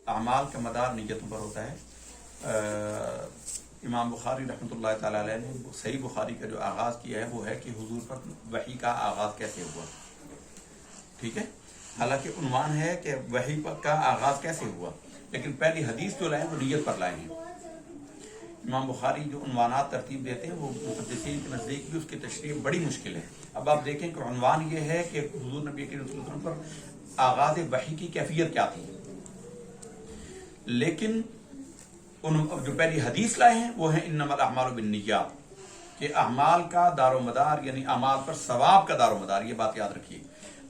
اعمال کا مدار نیتوں پر ہوتا ہے۔ امام بخاری رحمۃ اللہ تعالی علیہ نے صحیح بخاری کا جو آغاز کیا ہے وہ ہے کہ حضور پر وحی کا آغاز کیسے ہوا، ٹھیک ہے، حالانکہ عنوان ہے کہ وحی کا آغاز کیسے ہوا، لیکن پہلی حدیث جو لائے وہ نیت پر لائے ہیں۔ امام بخاری جو عنوانات ترتیب دیتے ہیں وہ محدثین کے نزدیک بھی اس کی تشریح بڑی مشکل ہے۔ اب آپ دیکھیں کہ عنوان یہ ہے کہ حضور نبی کریم صلی اللہ علیہ وسلم پر آغاز وحی کی کیفیت کیا تھی، لیکن جو پہلی حدیث لائے ہیں وہ ہیں انما الاعمال بالنیات، کہ اعمال کا دار و مدار یعنی اعمال پر ثواب کا دار و مدار، یہ بات یاد رکھیے۔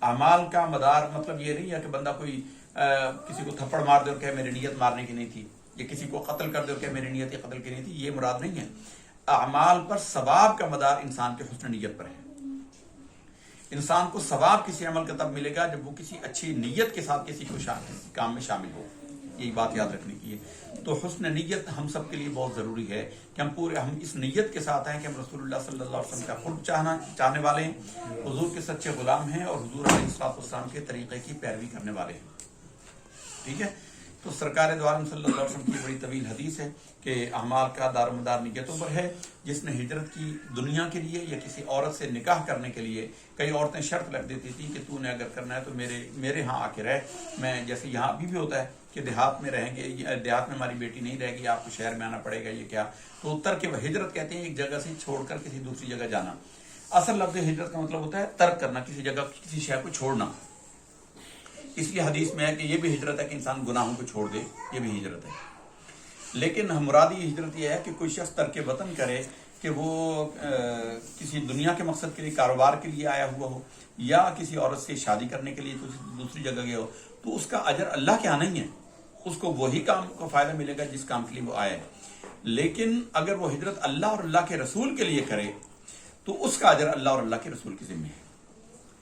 اعمال کا مدار مطلب یہ نہیں ہے کہ بندہ کوئی کسی کو تھپڑ مار دے اور کہے میری نیت مارنے کی نہیں تھی، یا کسی کو قتل کر دے اور کہے میری نیت قتل کی نہیں تھی، یہ مراد نہیں ہے۔ اعمال پر ثواب کا مدار انسان کے حسن نیت پر ہے۔ انسان کو ثواب کسی عمل کا تب ملے گا جب وہ کسی اچھی نیت کے ساتھ کسی کو کام میں شامل ہو، یہی بات یاد رکھنے کی ہے۔ تو حسن نیت ہم سب کے لیے بہت ضروری ہے کہ ہم اس نیت کے ساتھ آئیں کہ ہم رسول اللہ صلی اللہ علیہ وسلم کا قرب چاہنے والے ہیں، حضور کے سچے غلام ہیں اور حضور علیہ السلام کے طریقے کی پیروی کرنے والے ہیں، ٹھیک ہے۔ تو سرکار دو عالم صلی اللہ علیہ وسلم کی بڑی طویل حدیث ہے کہ اعمال کا دار و مدار نیتوں پر ہے۔ جس نے ہجرت کی دنیا کے لیے یا کسی عورت سے نکاح کرنے کے لیے، کئی عورتیں شرط رکھ دیتی تھی کہ تو نے اگر کرنا ہے تو میرے ہاں آ کے رہ، میں جیسے یہاں ابھی بھی ہوتا ہے کہ دیہات میں رہیں گے، دیہات میں ہماری بیٹی نہیں رہے گی، آپ کو شہر میں آنا پڑے گا، یہ کیا، تو ترک ہجرت کہتے ہیں ایک جگہ سے چھوڑ کر کسی دوسری جگہ جانا۔ اصل لفظ ہجرت کا مطلب ہوتا ہے ترک کرنا، کسی جگہ کسی شے کو چھوڑنا۔ اس لیے حدیث میں ہے کہ یہ بھی ہجرت ہے کہ انسان گناہوں کو چھوڑ دے، یہ بھی ہجرت ہے۔ لیکن مرادی ہجرت یہ ہے کہ کوئی شخص ترک وطن کرے کہ وہ کسی دنیا کے مقصد کے لیے، کاروبار کے لیے آیا ہوا ہو، یا کسی عورت سے شادی کرنے کے لیے دوسری جگہ گیا ہو، تو اس کا اجر اللہ کے ہاں نہیں ہے، اس کو وہی کام کو فائدہ ملے گا جس کام کے لیے وہ آیا ہے۔ لیکن اگر وہ ہجرت اللہ اور اللہ کے رسول کے لیے کرے تو اس کا اجر اللہ اور اللہ کے رسول کے ذمہ ہے۔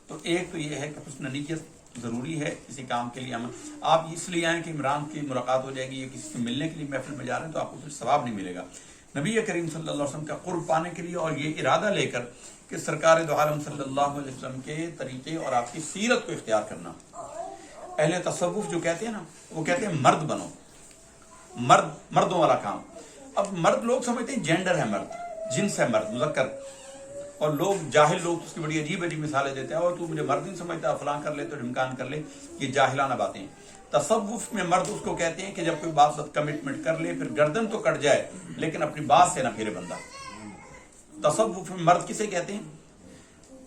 تو ایک تو یہ ہے کہ حسن نیت ضروری ہے کسی کام کے لیے۔ آپ اس لیے آئیں کہ عمران کی ملاقات ہو جائے گی یا کسی سے ملنے کے لیے محفل میں جا رہے ہیں تو آپ کو پھر ثواب نہیں ملے گا۔ نبی کریم صلی اللہ علیہ وسلم کا قرب پانے کے لیے اور یہ ارادہ لے کر کہ سرکار دو عالم صلی اللہ علیہ وسلم کے طریقے اور آپ کی سیرت کو اختیار کرنا۔ اہل تصوف جو کہتے ہیں نا، وہ کہتے ہیں مرد بنو، مردوں والا کام۔ اب مرد لوگ سمجھتے ہیں جینڈر ہے، مرد جنس ہے، مرد مذکر، اور لوگ جاہل لوگ اس کی بڑی عجیب عجیب مثالیں دیتے ہیں، اور تو مجھے مرد نہیں سمجھتا، فلاں کر لے تو ڈھمکان کر لے، یہ جاہلانہ باتیں ہیں۔ تصوف میں مرد اس کو کہتے ہیں کہ جب کوئی بات کمٹمنٹ کر لے، پھر گردن تو کٹ جائے لیکن اپنی بات سے نہ پھیرے بندہ۔ تصوف میں مرد کسے کہتے ہیں؟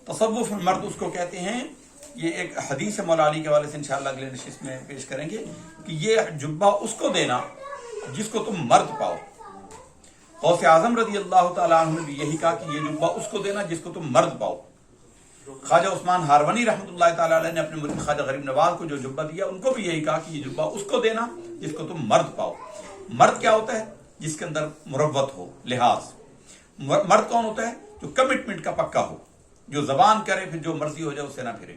تصوف میں مرد اس کو کہتے ہیں، یہ ایک حدیث مولا علی کے حوالے سے انشاءاللہ اگلے نشست میں پیش کریں گے، کہ یہ جبہ اس کو دینا جس کو تم مرد پاؤ۔ غوث اعظم رضی اللہ تعالیٰ عنہ نے بھی یہی کہا کہ یہ جبہ اس کو دینا جس کو تم مرد پاؤ۔ خواجہ عثمان ہارونی رحمۃ اللہ تعالیٰ علیہ نے اپنے مرید خواجہ غریب نواز کو جو جبہ دیا، ان کو بھی یہی کہا کہ یہ جبہ اس کو دینا جس کو تم مرد پاؤ۔ مرد کیا ہوتا ہے؟ جس کے اندر مروت ہو، لحاظ۔ مرد کون ہوتا ہے؟ جو کمٹمنٹ کا پکا ہو، جو زبان کرے پھر جو مرضی ہو جائے اسے نہ پھرے۔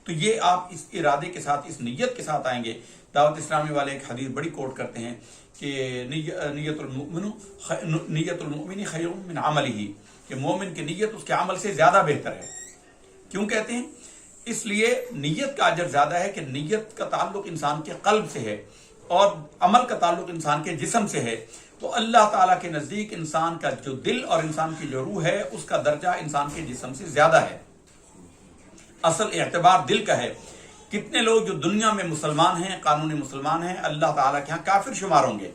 تو یہ آپ اس ارادے کے ساتھ، اس نیت کے ساتھ آئیں گے۔ دعوت اسلامی والے ایک حدیث بڑی کوٹ کرتے ہیں کہ نیت المؤمن خیر من عملہ، کہ مومن کی نیت اس کے عمل سے زیادہ بہتر ہے۔ کیوں کہتے ہیں؟ اس لیے نیت کا اجر زیادہ ہے کہ نیت کا تعلق انسان کے قلب سے ہے اور عمل کا تعلق انسان کے جسم سے ہے۔ تو اللہ تعالیٰ کے نزدیک انسان کا جو دل اور انسان کی جو روح ہے اس کا درجہ انسان کے جسم سے زیادہ ہے۔ اصل اعتبار دل کا ہے۔ کتنے لوگ جو دنیا میں مسلمان ہیں، قانونی مسلمان ہیں، اللہ تعالیٰ کے ہاں کافر شمار ہوں گے،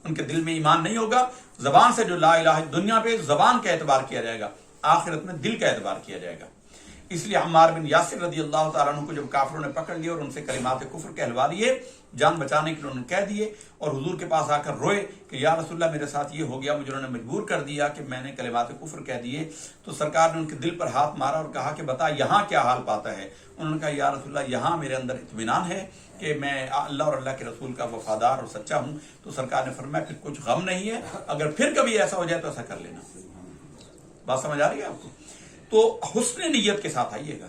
ان کے دل میں ایمان نہیں ہوگا۔ زبان سے جو لا الہ، دنیا پہ زبان کا اعتبار کیا جائے گا، آخرت میں دل کا اعتبار کیا جائے گا۔ اس لیے عمار بن یاسر رضی اللہ تعالیٰ عنہ کو جب کافروں نے پکڑ لیے اور ان سے کلمات کفر کہلوا لیے، جان بچانے کے لیے انہوں نے کہہ دیے، اور حضور کے پاس آ کر روئے کہ یا رسول اللہ میرے ساتھ یہ ہو گیا، مجھے انہوں نے مجبور کر دیا کہ میں نے کلمات کفر کہہ دیے۔ تو سرکار نے ان کے دل پر ہاتھ مارا اور کہا کہ بتا یہاں کیا حال پاتا ہے؟ انہوں نے کہا یا رسول اللہ یہاں میرے اندر اطمینان ہے کہ میں اللہ اور اللہ کے رسول کا وفادار اور سچا ہوں۔ تو سرکار نے فرمایا پھر کچھ غم نہیں ہے، اگر پھر کبھی ایسا ہو جائے تو ایسا کر لینا۔ بات سمجھ آ رہی ہے آپ کو؟ تو حسن نیت کے ساتھ آئیے گا،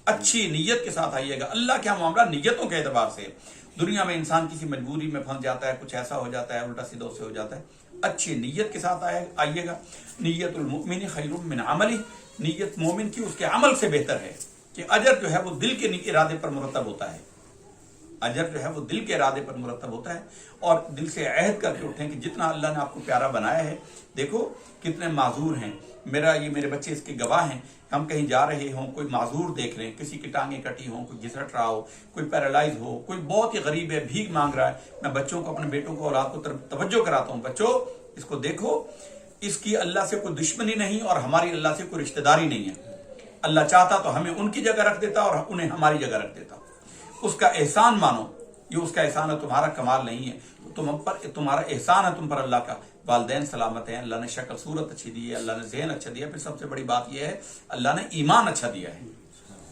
اچھی نیت کے ساتھ آئیے گا۔ اللہ کیا معاملہ نیتوں کے اعتبار سے۔ دنیا میں انسان کسی مجبوری میں پھنس جاتا ہے، کچھ ایسا ہو جاتا ہے، الٹا سیدھا سے ہو جاتا ہے، اچھی نیت کے ساتھ آئیے گا۔ نیت المؤمن خیر من عملہ، نیت مومن کی اس کے عمل سے بہتر ہے، کہ اجر جو ہے وہ دل کے ارادے پر مرتب ہوتا ہے۔ اجر جو ہے وہ دل کے ارادے پر مرتب ہوتا ہے، اور دل سے عہد کر کے اٹھیں کہ جتنا اللہ نے آپ کو پیارا بنایا ہے، دیکھو کتنے معذور ہیں، میرے بچے اس کے گواہ ہیں، ہم کہیں جا رہے ہوں، کوئی معذور دیکھ رہے ہیں، کسی کی ٹانگیں کٹی ہوں، کوئی گھسٹ رہا ہو، کوئی پیرالائز ہو، کوئی بہت ہی غریب ہے، بھیک مانگ رہا ہے، میں بچوں کو، اپنے بیٹوں کو، اولاد کو توجہ کراتا ہوں، بچوں اس کو دیکھو، اس کی اللہ سے کوئی دشمنی نہیں اور ہماری اللہ سے کوئی رشتہ داری نہیں ہے، اللہ چاہتا تو ہمیں ان کی جگہ رکھ دیتا اور انہیں ہماری جگہ رکھ دیتا، اس کا احسان مانو، یہ اس کا احسان ہے، تمہارا کمال نہیں ہے، تمہارا احسان ہے تم پر اللہ کا، والدین سلامت ہیں، اللہ نے شکل صورت اچھی دی ہے، اللہ نے ذہن اچھا دیا، پھر سب سے بڑی بات یہ ہے اللہ نے ایمان اچھا دیا ہے،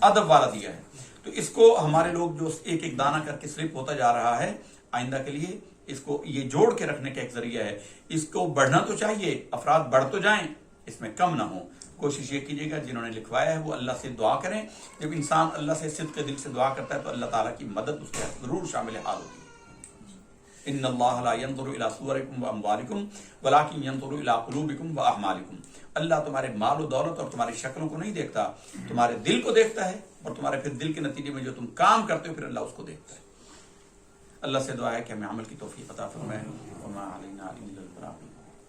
ادب والا دیا ہے، تو اس کو ہمارے لوگ جو ایک ایک دانہ کر کے سلپ ہوتا جا رہا ہے، آئندہ کے لیے اس کو یہ جوڑ کے رکھنے کا ایک ذریعہ ہے، اس کو بڑھنا تو چاہیے، افراد بڑھ تو جائیں، اس میں کم نہ ہوں، کوشش یہ کیجیے گا جنہوں نے لکھوایا ہے وہ اللہ سے دعا کریں، جب انسان اللہ سے صدق کے دل سے دعا کرتا ہے تو اللہ تعالیٰ کی مدد اس کے ضرور شامل حال ہوتی ہے۔ ان اللہ لا ينظر الى صورکم واموالکم ولکن ينظر الى قلوبکم واعمالکم، اللہ تمہارے مال و دولت اور تمہاری شکلوں کو نہیں دیکھتا، تمہارے دل کو دیکھتا ہے، اور تمہارے پھر دل کے نتیجے میں جو تم کام کرتے ہو پھر اللہ اس کو دیکھتا ہے۔ اللہ سے دعا ہے کہ ہمیں عمل کی توفیق عطا فرمائے، وما علینا الا البلاغ۔